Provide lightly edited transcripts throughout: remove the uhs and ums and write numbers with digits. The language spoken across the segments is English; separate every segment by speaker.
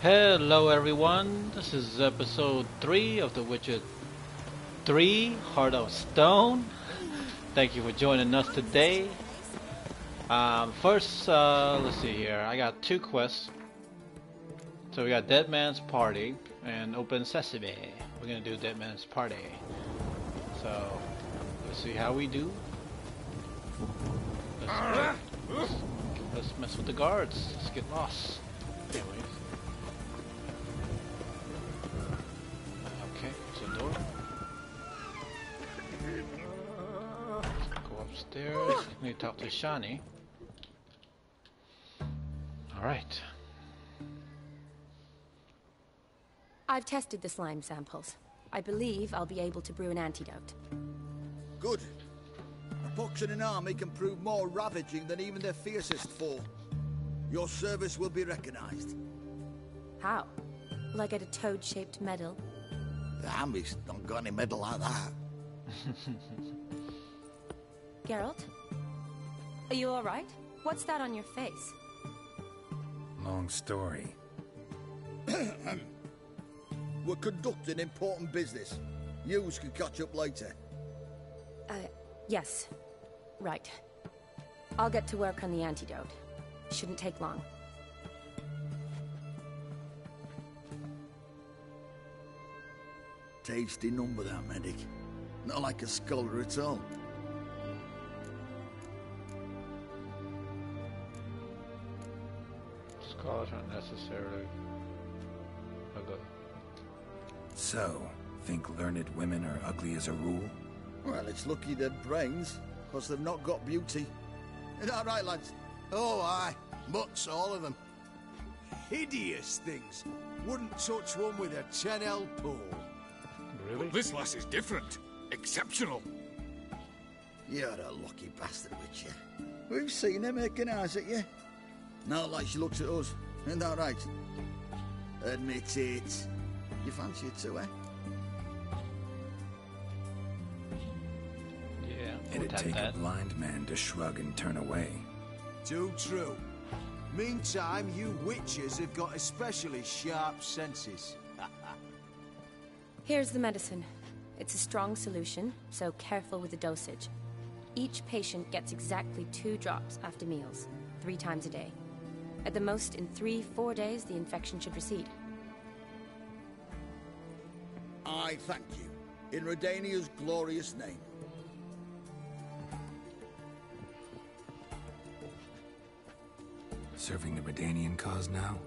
Speaker 1: Hello everyone, this is episode 3 of The Witcher 3, Heart of Stone. Thank you for joining us today. First, let's see here, I got 2 quests. So we got Dead Man's Party and Open Sesame. We're gonna do Dead Man's Party. So, let's see how we do. Let's mess with the guards, let's get lost. Anyways. Okay, there's a door. Let's go upstairs. Need to talk to Shani. Alright.
Speaker 2: I've tested the slime samples. I believe I'll be able to brew an antidote.
Speaker 3: Good. A pox in an army can prove more ravaging than even their fiercest foe. Your service will be recognized.
Speaker 2: How? Will I get a toad-shaped medal?
Speaker 3: The army's not got any medal like that.
Speaker 2: Geralt? Are you alright? What's that on your face?
Speaker 4: Long story.
Speaker 3: We're conducting important business. Yous can catch up later.
Speaker 2: Yes. Right. I'll get to work on the antidote. Shouldn't take long.
Speaker 3: Tasty number, that medic. Not like a scholar at all.
Speaker 1: Scholars aren't necessarily ugly.
Speaker 4: So, think learned women are ugly as a rule?
Speaker 3: Well, it's lucky they're brains, because they've not got beauty. Is that right, lads?
Speaker 5: Oh, aye. Mutts, all of them. Hideous things. Wouldn't touch one with a 10L pole.
Speaker 1: Really?
Speaker 6: This lass is different. Exceptional.
Speaker 3: You're a lucky bastard, Witcher. We've seen her making eyes at you. Not like she looks at us. Isn't that right? Admit it. You fancy it too, eh?
Speaker 1: Yeah.
Speaker 4: It'd take a blind man to shrug and turn away.
Speaker 5: Too true. Meantime, you witches have got especially sharp senses.
Speaker 2: Here's the medicine. It's a strong solution, so careful with the dosage. Each patient gets exactly 2 drops after meals, 3 times a day. At the most, in 3-4 days, the infection should recede.
Speaker 3: I thank you. In Redania's glorious name.
Speaker 4: Serving the Redanian cause now?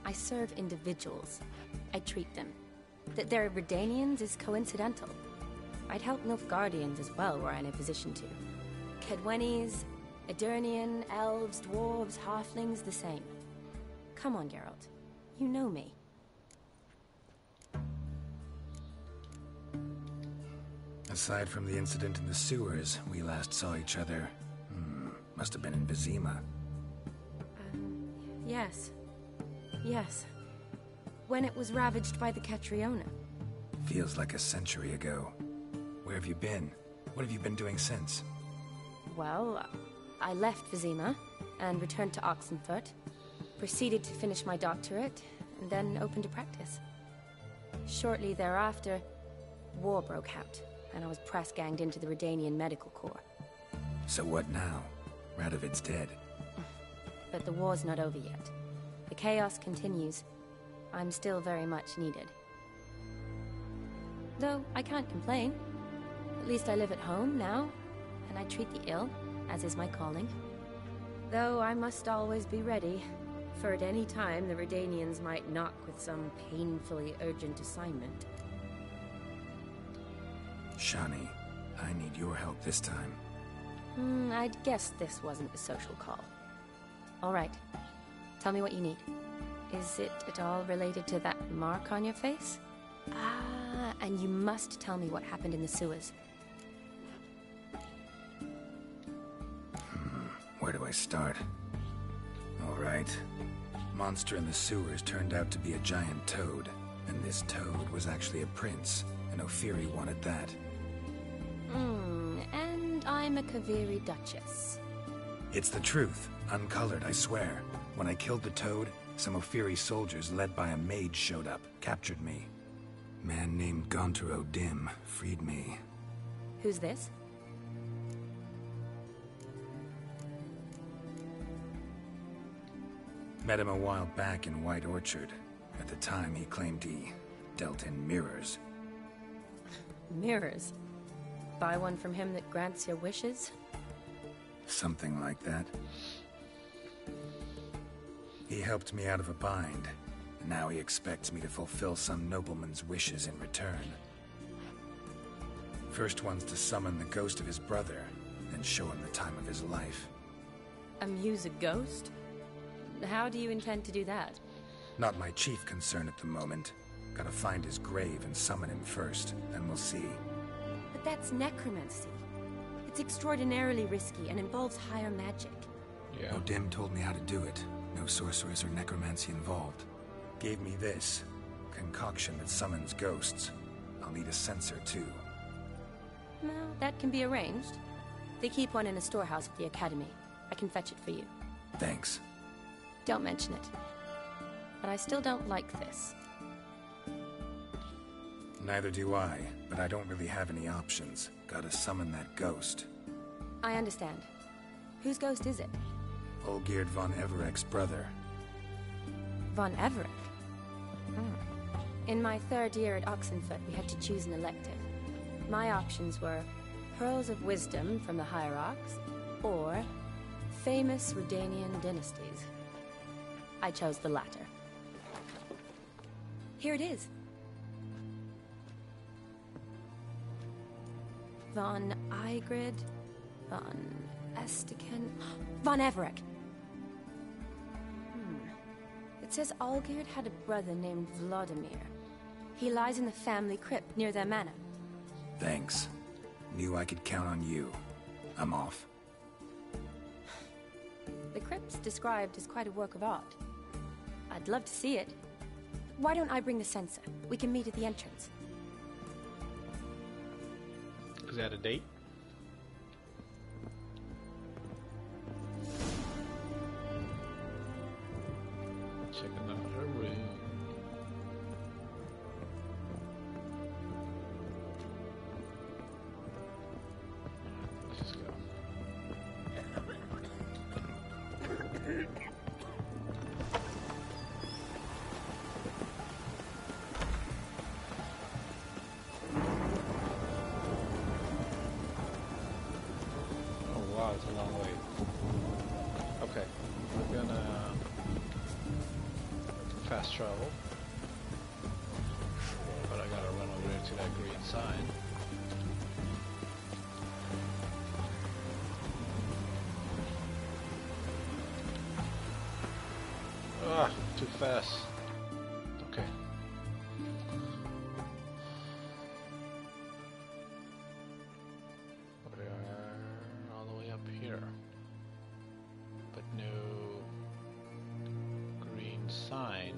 Speaker 2: I serve individuals. I treat them. That they're Redanians is coincidental. I'd help Nilfgaardians as well were I in a position to. Kedwenis, Edirnian, elves, dwarves, halflings, the same. Come on, Geralt. You know me.
Speaker 4: Aside from the incident in the sewers, we last saw each other. Must have been in Vizima.
Speaker 2: Yes. Yes. When it was ravaged by the Catriona.
Speaker 4: Feels like a century ago. Where have you been? What have you been doing since?
Speaker 2: Well, I left Vizima and returned to Oxenfurt. Proceeded to finish my doctorate, and then opened a practice. Shortly thereafter, war broke out, and I was press-ganged into the Redanian Medical Corps.
Speaker 4: So what now? Radovid's dead.
Speaker 2: But the war's not over yet. The chaos continues. I'm still very much needed. Though I can't complain. At least I live at home now, and I treat the ill, as is my calling. Though I must always be ready, for at any time the Redanians might knock with some painfully urgent assignment.
Speaker 4: Shani, I need your help this time.
Speaker 2: I'd guessed this wasn't a social call. All right. Tell me what you need. Is it at all related to that mark on your face? Ah, and you must tell me what happened in the sewers.
Speaker 4: Where do I start? All right. Monster in the sewers turned out to be a giant toad. And this toad was actually a prince, and Ophiri wanted that.
Speaker 2: And I'm a Kaviri Duchess.
Speaker 4: It's the truth. Uncolored, I swear. When I killed the toad, some Ophiri soldiers led by a mage showed up, captured me. Man named Gontaro Dim freed me.
Speaker 2: Who's this?
Speaker 4: Met him a while back in White Orchard. At the time, he claimed he dealt in mirrors.
Speaker 2: Mirrors? Buy one from him that grants your wishes?
Speaker 4: Something like that. He helped me out of a bind, and now he expects me to fulfill some nobleman's wishes in return. First one's to summon the ghost of his brother, then show him the time of his life.
Speaker 2: Amuse a ghost? How do you intend to do that?
Speaker 4: Not my chief concern at the moment. Gotta find his grave and summon him first, then we'll see.
Speaker 2: But that's necromancy. It's extraordinarily risky and involves higher magic.
Speaker 1: Yeah.
Speaker 4: Odim told me how to do it. No sorcerers or necromancy involved. Gave me this concoction that summons ghosts. I'll need a censer too.
Speaker 2: Well, that can be arranged. They keep one in a storehouse at the academy. I can fetch it for you.
Speaker 4: Thanks.
Speaker 2: Don't mention it. But I still don't like this.
Speaker 4: Neither do I, but I don't really have any options. Gotta summon that ghost.
Speaker 2: I understand. Whose ghost is it?
Speaker 4: Olgierd von Everec's brother.
Speaker 2: Von Everec? In my third year at Oxenfoot, we had to choose an elective. My options were Pearls of Wisdom from the Hierarchs, or famous Redanian dynasties. I chose the latter. Here it is. Von Igrid, von Estiken, von Everec. It says Olgierd had a brother named Vlodimir. He lies in the family crypt near their manor.
Speaker 4: Thanks. Knew I could count on you. I'm off.
Speaker 2: The crypt's described as quite a work of art. I'd love to see it. Why don't I bring the censer? We can meet at the entrance.
Speaker 1: Is that a date? Checking out her room. Let's just go. Oh wow, it's a long way. Okay, we're gonna fast travel, but I gotta run over there to that green sign. Ah, too fast. Okay. We are all the way up here, but no green sign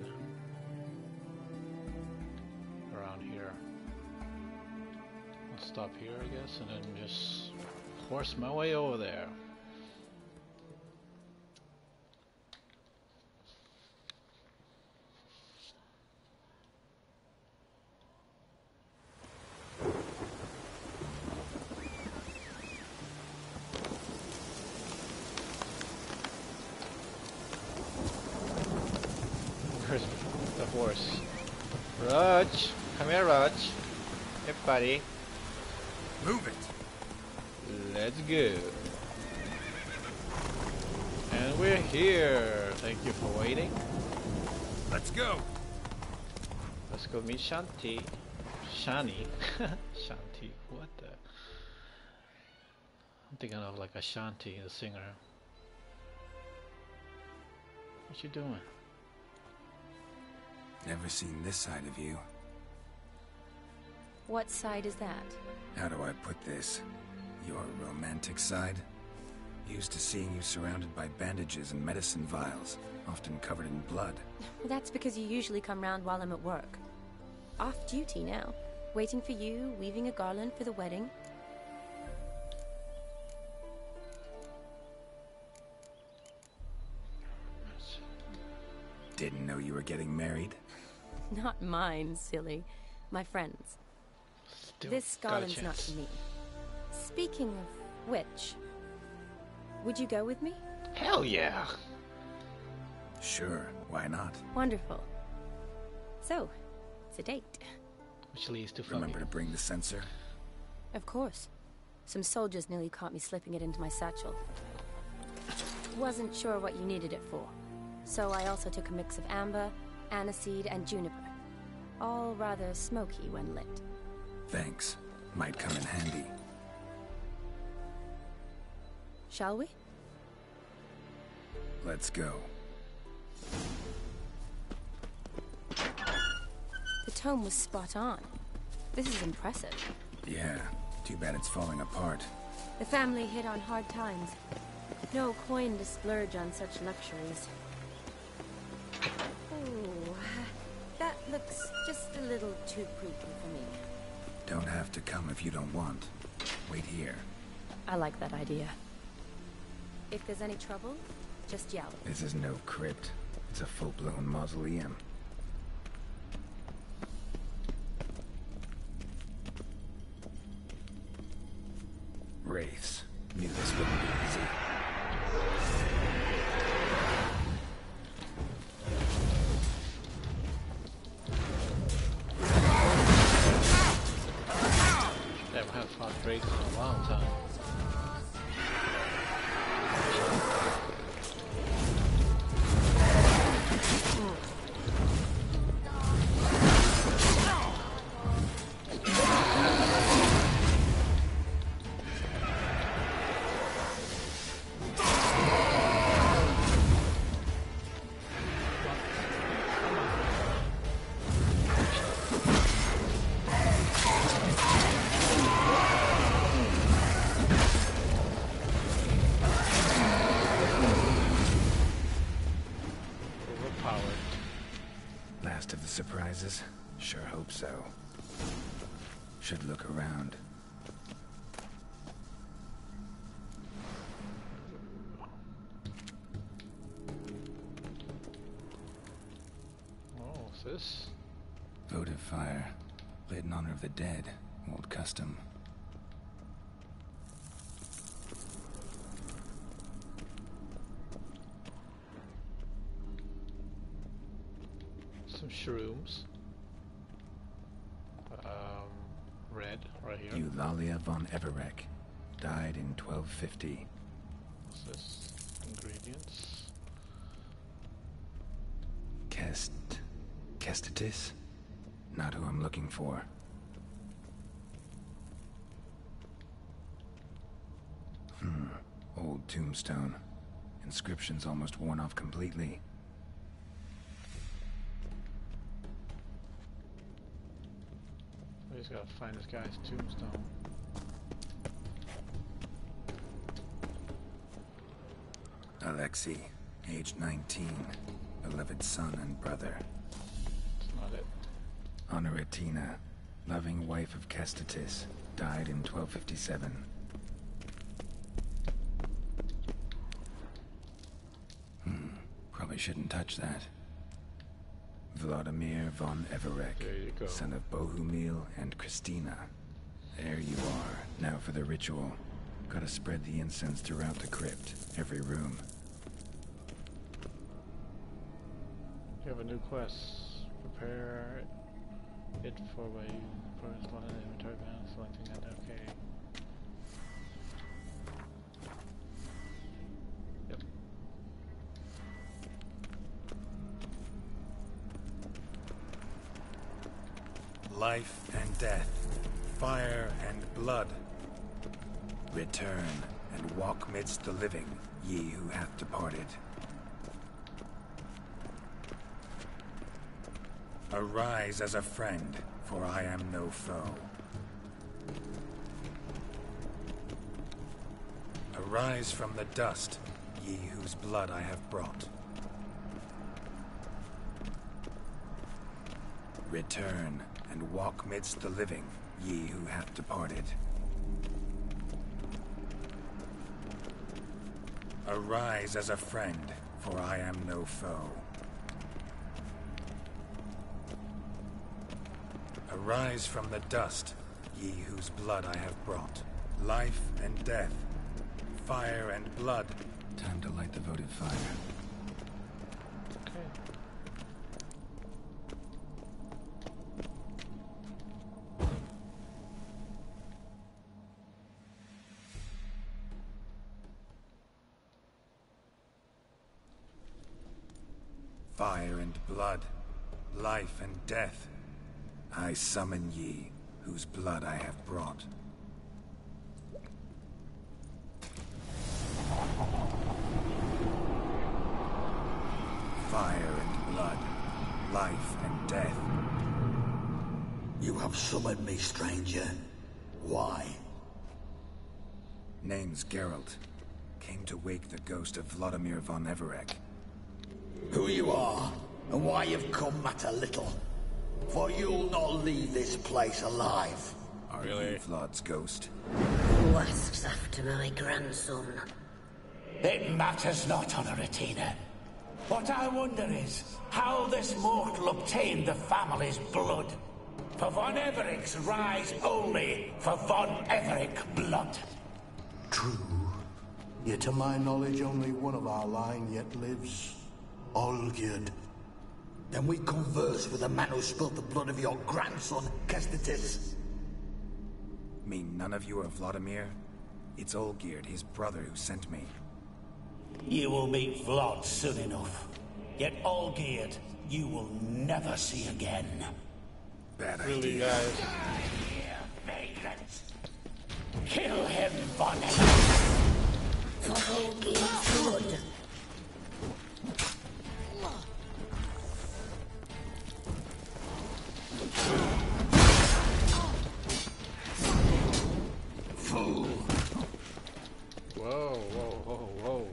Speaker 1: around here. I'll stop here, I guess, and then just horse my way over there. Where's the horse? Roach! Come here, Roach. Hey, buddy.
Speaker 6: Move it.
Speaker 1: Let's go. And we're here. Thank you for waiting.
Speaker 6: Let's go.
Speaker 1: Let's go meet Shanti. Shani. Shanti. What the? I'm thinking of like Ashanti, the singer. What you doing?
Speaker 4: Never seen this side of you.
Speaker 2: What side is that?
Speaker 4: How do I put this? Your romantic side? Used to seeing you surrounded by bandages and medicine vials, often covered in blood.
Speaker 2: That's because you usually come round while I'm at work. Off duty now. Waiting for you, weaving a garland for the wedding.
Speaker 4: Didn't know you were getting married?
Speaker 2: Not mine, silly. My friends.
Speaker 1: Still
Speaker 2: This
Speaker 1: got a
Speaker 2: garland's not
Speaker 1: chance.
Speaker 2: for me. Speaking of which, would you go with me?
Speaker 1: Hell yeah!
Speaker 4: Sure, why not?
Speaker 2: Wonderful. So, it's a date.
Speaker 1: Which leads to fucking.
Speaker 4: Remember to bring the sensor?
Speaker 2: Of course. Some soldiers nearly caught me slipping it into my satchel. Wasn't sure what you needed it for. So I also took a mix of amber, aniseed, and juniper. All rather smoky when lit.
Speaker 4: Thanks. Might come in handy.
Speaker 2: Shall we?
Speaker 4: Let's go.
Speaker 2: The tome was spot on. This is impressive.
Speaker 4: Yeah, too bad it's falling apart.
Speaker 2: The family hit on hard times. No coin to splurge on such luxuries. Oh, that looks just a little too creepy for me.
Speaker 4: Don't have to come if you don't want. Wait here.
Speaker 2: I like that idea. If there's any trouble, just yell.
Speaker 4: This is no crypt. It's a full-blown mausoleum. Wraiths. Knew this wouldn't be easy.
Speaker 1: Damn, I haven't fought breaks in a long time.
Speaker 4: Last of the surprises? Sure hope so. Should look around.
Speaker 1: Oh, what's this?
Speaker 4: Votive fire. Lit in honor of the dead. Old custom.
Speaker 1: Some shrooms. Red, right here.
Speaker 4: Vlodimir von Everec. Died in 1250.
Speaker 1: What's this? Ingredients.
Speaker 4: Kestitis? Not who I'm looking for. Old tombstone. Inscription's almost worn off completely.
Speaker 1: We just gotta find this guy's tombstone.
Speaker 4: Alexei, age 19. Beloved son and brother.
Speaker 1: That's not it.
Speaker 4: Honoratina, loving wife of Kestitis. Died in 1257. Probably shouldn't touch that. Vlodimir von Everec,
Speaker 1: There you go.
Speaker 4: son of Bohumil and Christina. There you are. Now for the ritual. Gotta spread the incense throughout the crypt, every room.
Speaker 1: You have a new quest. Prepare it for way first one in the inventory panel, selecting that. Okay. Yep.
Speaker 6: Life and death, fire and blood.
Speaker 4: Return and walk midst the living, ye who hath departed.
Speaker 6: Arise as a friend, for I am no foe. Arise from the dust, ye whose blood I have brought.
Speaker 4: Return and walk midst the living, ye who hath departed.
Speaker 6: Arise as a friend, for I am no foe. Arise from the dust, ye whose blood I have brought. Life and death, fire and blood.
Speaker 4: Time to light the votive fire.
Speaker 6: Fire and blood, life and death. I summon ye, whose blood I have brought. Fire and blood, life and death.
Speaker 3: You have summoned me, stranger. Why?
Speaker 6: Name's Geralt. Came to wake the ghost of Vlodimir von Everec.
Speaker 3: Who you are, and why you've come matter little. For you'll not leave this place alive.
Speaker 6: Are you Vlod's ghost?
Speaker 7: Who asks after my grandson?
Speaker 8: It matters not, Honoratina. What I wonder is how this mortal obtained the family's blood. For von Everec's rise only for von Everec blood.
Speaker 5: True. Yet to my knowledge, only one of our line yet lives. Olgierd.
Speaker 3: Then we converse with the man who spilt the blood of your grandson, Kestatis.
Speaker 6: Mean none of you are Vlodimir? It's Olgierd, his brother, who sent me.
Speaker 8: You will meet Vlod soon enough. Yet Olgierd, you will never see again.
Speaker 6: Bad
Speaker 1: Really,
Speaker 6: idea.
Speaker 1: guys?
Speaker 8: Here, vagrants. Kill him, von Everec.
Speaker 7: For Olgierd's blood.
Speaker 3: Fool.
Speaker 1: Whoa, whoa, whoa, whoa.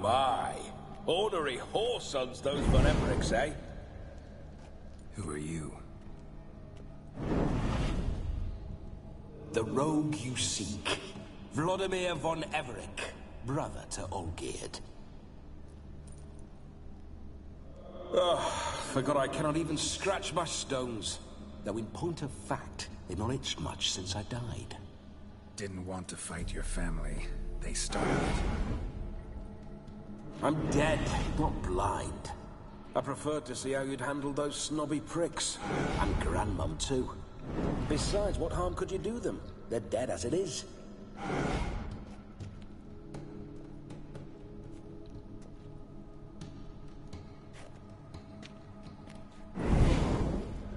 Speaker 9: My. Ornery whoresons, those von Everecs, eh?
Speaker 6: Who are you?
Speaker 8: The rogue you seek. Vlodimir von Everec, brother to Olgierd. Forgot I cannot even scratch my stones. Though in point of fact, they've not itched much since I died.
Speaker 6: Didn't want to fight your family. They started it.
Speaker 8: I'm dead, not blind. I preferred to see how you'd handle those snobby pricks. And Grandmum, too. Besides, what harm could you do them? They're dead as it is.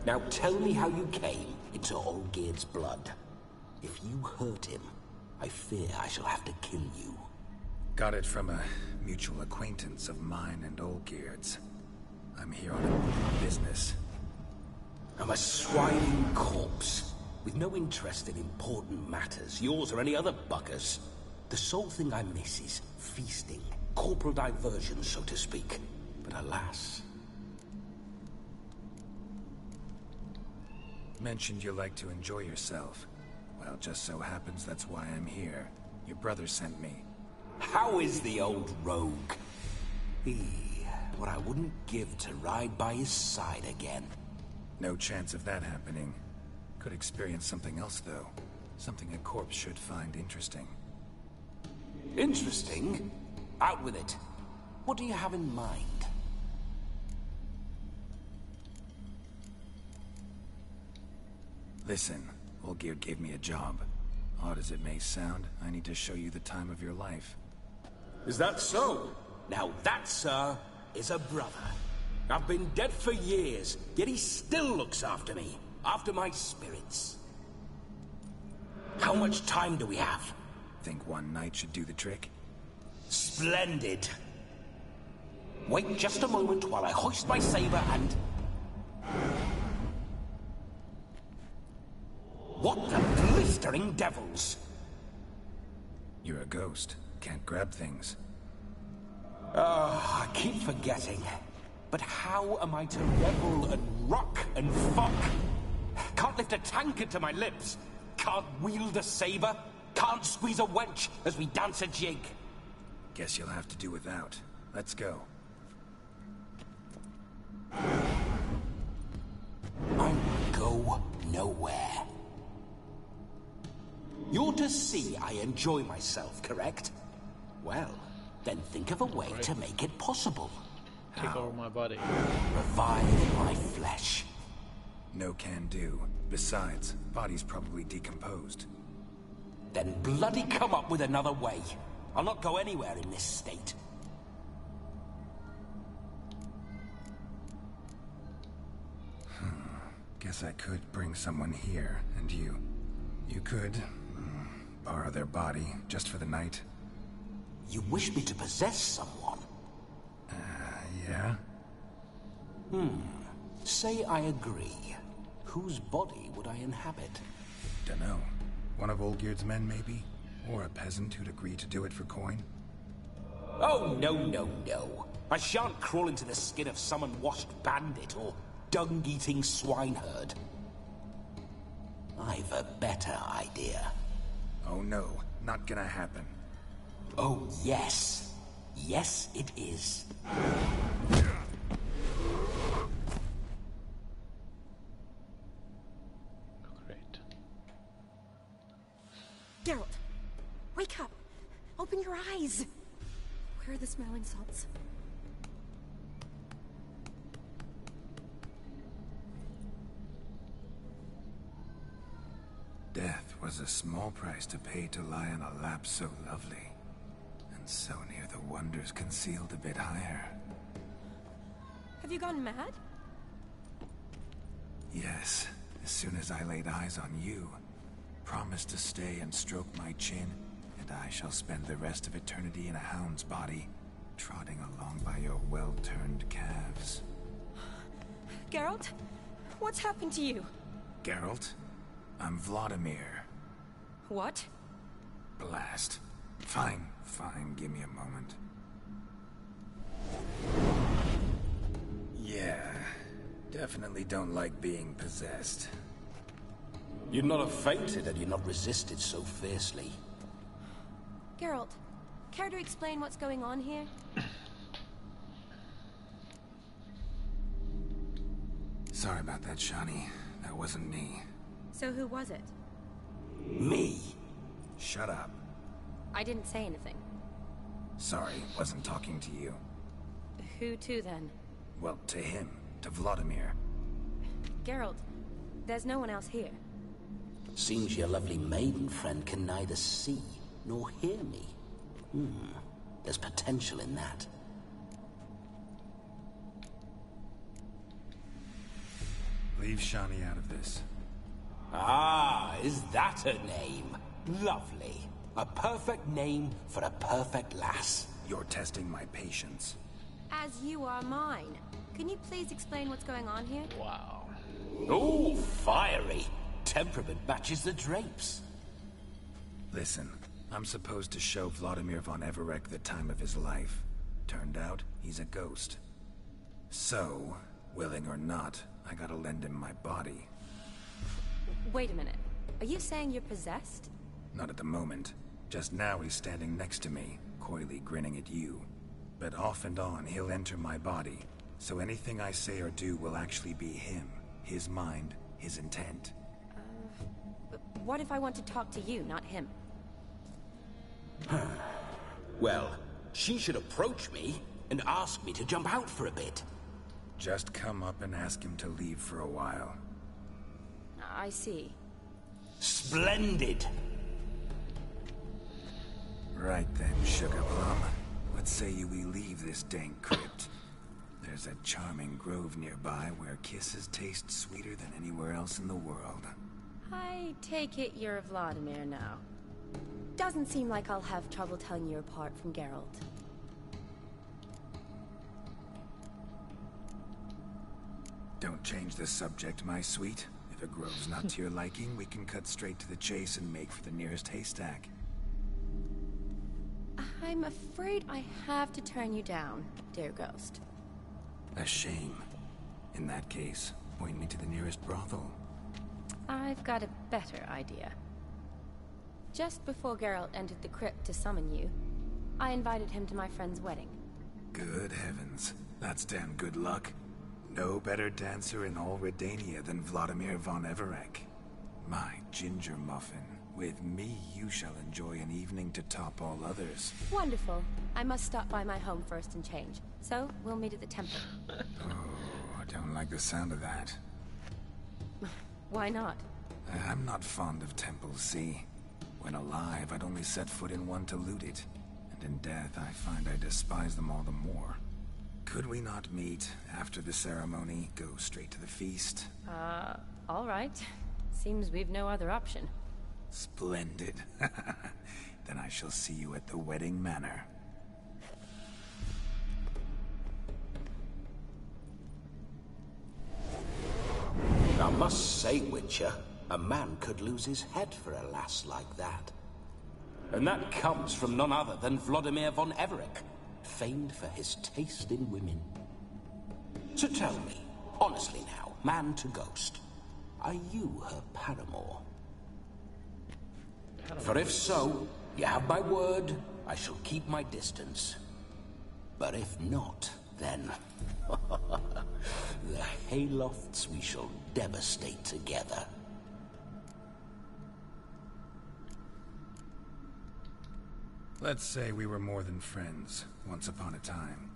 Speaker 8: Now tell me how you came into Olgierd's blood. If you hurt him, I fear I shall have to kill you.
Speaker 6: Got it from a mutual acquaintance of mine and Olgierd's. I'm here on a business.
Speaker 8: I'm a swining corpse, with no interest in important matters, yours or any other buggers. The sole thing I miss is feasting, corporal diversion, so to speak. But alas...
Speaker 6: Mentioned you like to enjoy yourself. Well, just so happens that's why I'm here. Your brother sent me.
Speaker 8: How is the old rogue? What I wouldn't give to ride by his side again.
Speaker 6: No chance of that happening. Could experience something else, though. Something a corpse should find interesting.
Speaker 8: Interesting? Out with it. What do you have in mind?
Speaker 6: Listen, Olgierd gave me a job. Odd as it may sound, I need to show you the time of your life.
Speaker 8: Is that so? Now that, sir, is a brother. I've been dead for years, yet he still looks after me. After my spirits. How much time do we have?
Speaker 6: Think one night should do the trick?
Speaker 8: Splendid. Wait just a moment while I hoist my saber and... What the blistering devils?
Speaker 6: You're a ghost. Can't grab things.
Speaker 8: I keep forgetting. But how am I to revel and rock and fuck? Can't lift a tankard to my lips. Can't wield a saber. Can't squeeze a wench as we dance a jig.
Speaker 4: Guess you'll have to do without. Let's go.
Speaker 8: I'll go nowhere. You're to see I enjoy myself, correct? Well, then think of a way to make it possible.
Speaker 1: Take over my body.
Speaker 8: Revive my flesh.
Speaker 4: No can do. Besides, body's probably decomposed.
Speaker 8: Then bloody come up with another way. I'll not go anywhere in this state.
Speaker 4: Guess I could bring someone here, and you could borrow their body just for the night.
Speaker 8: You wish me to possess someone?
Speaker 4: Yeah?
Speaker 8: Say I agree. Whose body would I inhabit?
Speaker 4: Dunno. One of Olgierd's men, maybe? Or a peasant who'd agree to do it for coin?
Speaker 8: Oh, no, no, no. I shan't crawl into the skin of some unwashed bandit or dung-eating swineherd. I've a better idea.
Speaker 4: Oh no, not gonna happen.
Speaker 8: Oh, yes. Yes, it is.
Speaker 1: Great.
Speaker 2: Geralt, wake up. Open your eyes. Where are the smelling salts?
Speaker 4: Death was a small price to pay to lie on a lap so lovely, and so near the wonders concealed a bit higher.
Speaker 2: Have you gone mad?
Speaker 4: Yes, as soon as I laid eyes on you, promised to stay and stroke my chin, and I shall spend the rest of eternity in a hound's body, trotting along by your well-turned calves.
Speaker 2: Geralt, what's happened to you?
Speaker 4: Geralt? I'm Vlodimir.
Speaker 2: What?
Speaker 4: Blast. Fine, give me a moment. Yeah, definitely don't like being possessed.
Speaker 8: You'd not have fainted had you not resisted so fiercely.
Speaker 2: Geralt, care to explain what's going on here?
Speaker 4: Sorry about that, Shani. That wasn't me.
Speaker 2: So who was it?
Speaker 8: Me?
Speaker 4: Shut up.
Speaker 2: I didn't say anything.
Speaker 4: Sorry, wasn't talking to you.
Speaker 2: Who to then?
Speaker 4: Well, to him. To Vlodimir.
Speaker 2: Geralt, there's no one else here.
Speaker 8: Seems your lovely maiden friend can neither see nor hear me. There's potential in that.
Speaker 4: Leave Shani out of this.
Speaker 8: Ah, is that her name? Lovely. A perfect name for a perfect lass.
Speaker 4: You're testing my patience.
Speaker 2: As you are mine. Can you please explain what's going on here?
Speaker 1: Wow.
Speaker 8: Ooh, fiery. Temperament matches the drapes.
Speaker 4: Listen, I'm supposed to show Vlodimir von Everec the time of his life. Turned out, he's a ghost. So, willing or not, I gotta lend him my body.
Speaker 2: Wait a minute. Are you saying you're possessed?
Speaker 4: Not at the moment. Just now he's standing next to me, coyly grinning at you. But off and on, he'll enter my body. So anything I say or do will actually be him. His mind, his intent.
Speaker 2: But what if I want to talk to you, not him?
Speaker 8: Well, she should approach me and ask me to jump out for a bit.
Speaker 4: Just come up and ask him to leave for a while.
Speaker 2: I see.
Speaker 8: Splendid!
Speaker 4: Right then, sugar plum. What say you we leave this dank crypt? There's a charming grove nearby where kisses taste sweeter than anywhere else in the world.
Speaker 2: I take it you're Vlodimir now. Doesn't seem like I'll have trouble telling you apart from Geralt.
Speaker 4: Don't change the subject, my sweet. If a grove's not to your liking, we can cut straight to the chase and make for the nearest haystack.
Speaker 2: I'm afraid I have to turn you down, dear ghost.
Speaker 4: A shame. In that case, point me to the nearest brothel.
Speaker 2: I've got a better idea. Just before Geralt entered the crypt to summon you, I invited him to my friend's wedding.
Speaker 4: Good heavens. That's damn good luck. No better dancer in all Redania than Vlodimir von Everec. My ginger muffin. With me, you shall enjoy an evening to top all others.
Speaker 2: Wonderful. I must stop by my home first and change. So, we'll meet at the temple.
Speaker 4: Oh, I don't like the sound of that.
Speaker 2: Why not?
Speaker 4: I'm not fond of temples, see? When alive, I'd only set foot in one to loot it. And in death, I find I despise them all the more. Could we not meet after the ceremony, go straight to the feast?
Speaker 2: All right. Seems we've no other option.
Speaker 4: Splendid. Then I shall see you at the wedding manor.
Speaker 8: I must say, Witcher, a man could lose his head for a lass like that. And that comes from none other than Vlodimir von Everec, famed for his taste in women. So tell me, honestly now, man to ghost, are you her paramour? For if so, you have my word, I shall keep my distance. But if not, then... the haylofts we shall devastate together.
Speaker 4: Let's say we were more than friends, once upon a time.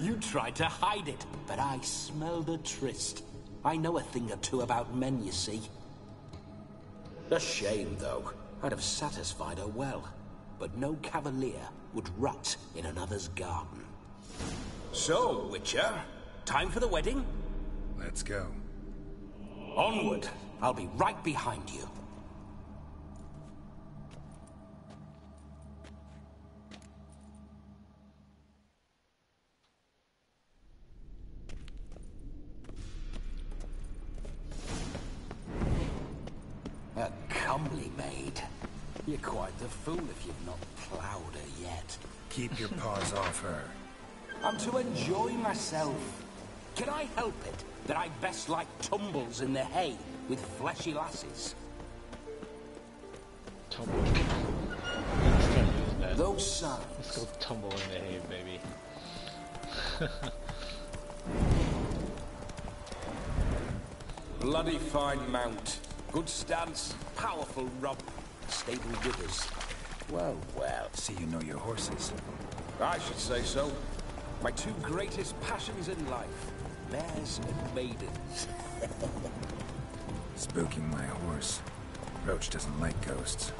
Speaker 8: You tried to hide it, but I smelled a tryst. I know a thing or two about men, you see. A shame, though. I'd have satisfied her well. But no cavalier would rut in another's garden. So, Witcher, time for the wedding?
Speaker 4: Let's go.
Speaker 8: Onward. I'll be right behind you. A comely maid. You're quite the fool if you've not ploughed her yet.
Speaker 4: Keep your paws off her.
Speaker 8: I'm to enjoy myself. Can I help it that I best like tumbles in the hay with fleshy lasses?
Speaker 1: Tumble. Let's try to use that.
Speaker 8: Those signs.
Speaker 1: Let's go tumble in the hay, baby.
Speaker 8: Bloody fine mount. Good stance, powerful rump, stable withers. Well, well.
Speaker 4: See you know your horses.
Speaker 8: I should say so. My two greatest passions in life. Mares and maidens.
Speaker 4: Spooking my horse. Roach doesn't like ghosts.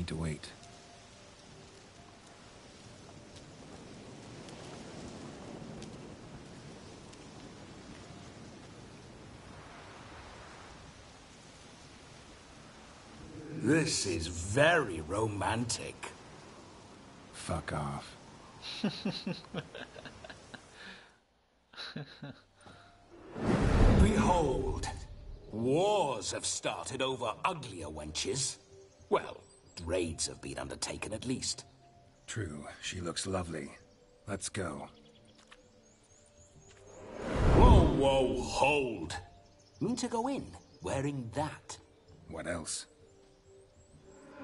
Speaker 4: To wait.
Speaker 8: This is very romantic.
Speaker 4: Fuck off.
Speaker 8: Behold, wars have started over uglier wenches. Well, raids have been undertaken at least.
Speaker 4: True, she looks lovely. Let's go.
Speaker 8: Whoa, whoa, hold. Mean to go in, wearing that?
Speaker 4: What else?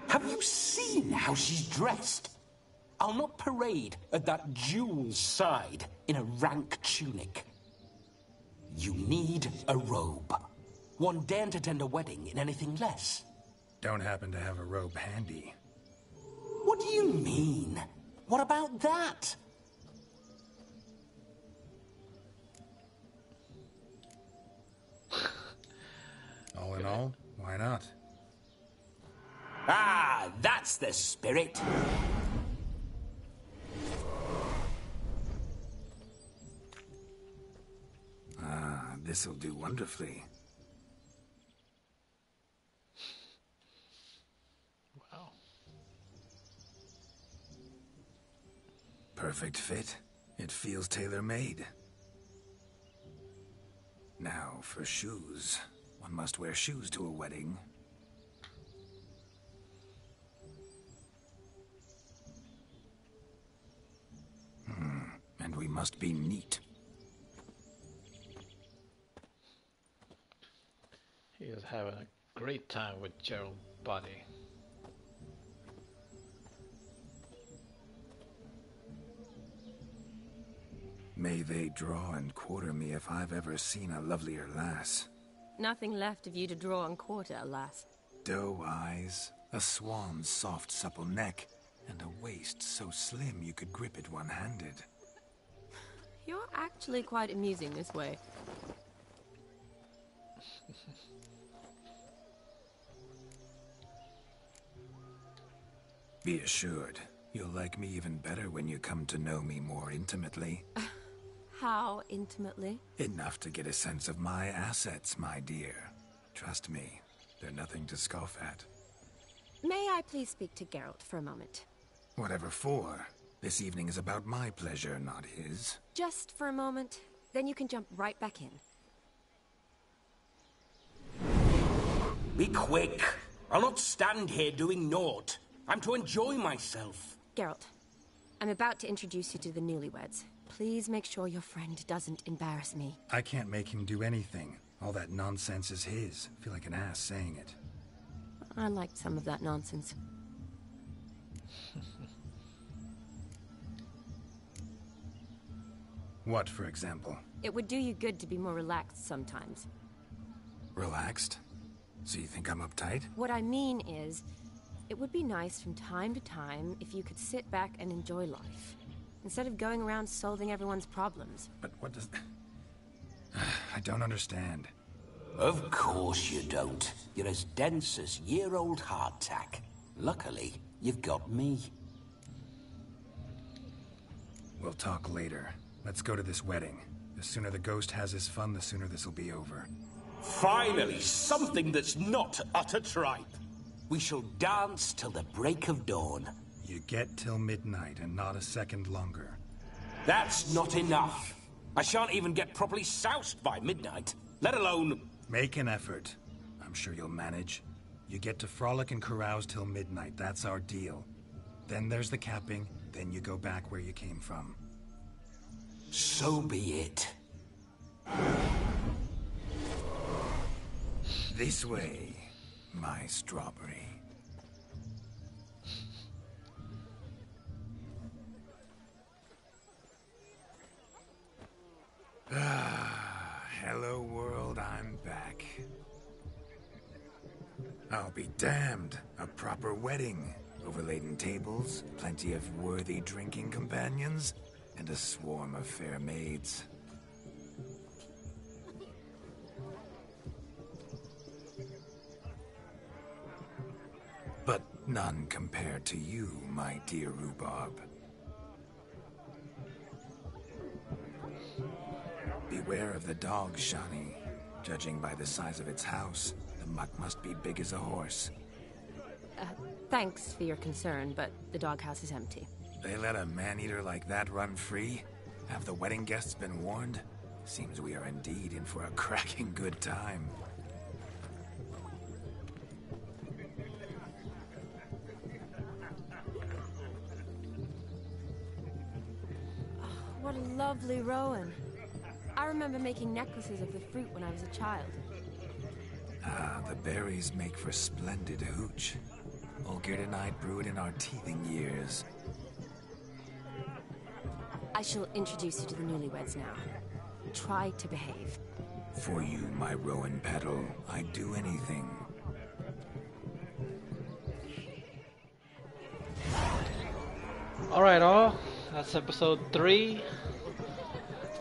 Speaker 8: Have you seen how she's dressed? I'll not parade at that jewel's side in a rank tunic. You need a robe. One daren't attend a wedding in anything less.
Speaker 4: Don't happen to have a robe handy.
Speaker 8: What do you mean? What about that?
Speaker 4: All in all, why not?
Speaker 8: Ah! That's the spirit.
Speaker 6: Ah, this'll do wonderfully.
Speaker 1: Wow.
Speaker 6: Perfect fit. It feels tailor-made. Now, for shoes. One must wear shoes to a wedding. And we must be neat.
Speaker 1: He is having a great time with Gerald's body.
Speaker 6: May they draw and quarter me if I've ever seen a lovelier lass.
Speaker 2: Nothing left of you to draw and quarter, alas.
Speaker 6: Doe eyes, a swan's soft supple neck, and a waist so slim you could grip it one-handed.
Speaker 2: You're actually quite amusing this way.
Speaker 6: Be assured, you'll like me even better when you come to know me more intimately.
Speaker 2: How intimately?
Speaker 6: Enough to get a sense of my assets, my dear. Trust me, they're nothing to scoff at.
Speaker 2: May I please speak to Geralt for a moment?
Speaker 6: Whatever for. This evening is about my pleasure, not his.
Speaker 2: Just for a moment, then you can jump right back in.
Speaker 8: Be quick. I'll not stand here doing naught. I'm to enjoy myself.
Speaker 2: Geralt, I'm about to introduce you to the newlyweds. Please make sure your friend doesn't embarrass me.
Speaker 6: I can't make him do anything. All that nonsense is his. I feel like an ass saying it.
Speaker 2: I liked some of that nonsense.
Speaker 6: What, for example?
Speaker 2: It would do you good to be more relaxed sometimes.
Speaker 6: Relaxed? So you think I'm uptight?
Speaker 2: What I mean is, it would be nice from time to time if you could sit back and enjoy life, instead of going around solving everyone's problems.
Speaker 6: But what does... I don't understand.
Speaker 8: Of course you don't. You're as dense as year-old hardtack. Luckily, you've got me.
Speaker 6: We'll talk later. Let's go to this wedding. The sooner the ghost has his fun, the sooner this'll be over.
Speaker 8: Finally, something that's not utter tripe. We shall dance till the break of dawn.
Speaker 6: You get till midnight and not a second longer.
Speaker 8: That's not enough. I shan't even get properly soused by midnight, let alone...
Speaker 6: Make an effort. I'm sure you'll manage. You get to frolic and carouse till midnight, that's our deal. Then there's the capping, then you go back where you came from.
Speaker 8: So be it.
Speaker 6: This way, my strawberry. Hello world, I'm back. I'll be damned. A proper wedding. Overladen tables, plenty of worthy drinking companions, and a swarm of fair maids. But none compared to you, my dear rhubarb. Beware of the dog, Shani. Judging by the size of its house, the mutt must be big as a horse.
Speaker 2: Thanks for your concern, but the doghouse is empty.
Speaker 6: They let a man-eater like that run free? Have the wedding guests been warned? Seems we are indeed in for a cracking good time.
Speaker 2: What a lovely rowan. I remember making necklaces of the fruit when I was a child.
Speaker 6: Ah, the berries make for splendid hooch. Olgierd and I brew it in our teething years.
Speaker 2: I shall introduce you to the newlyweds now. Try to behave.
Speaker 6: For you, my rowan petal, I'd do anything.
Speaker 1: Alright all, that's episode 3.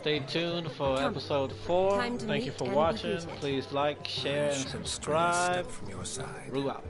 Speaker 1: Stay tuned for episode 4. Thank you for watching. Please like, share, and subscribe.
Speaker 6: From your side.
Speaker 1: Rue out.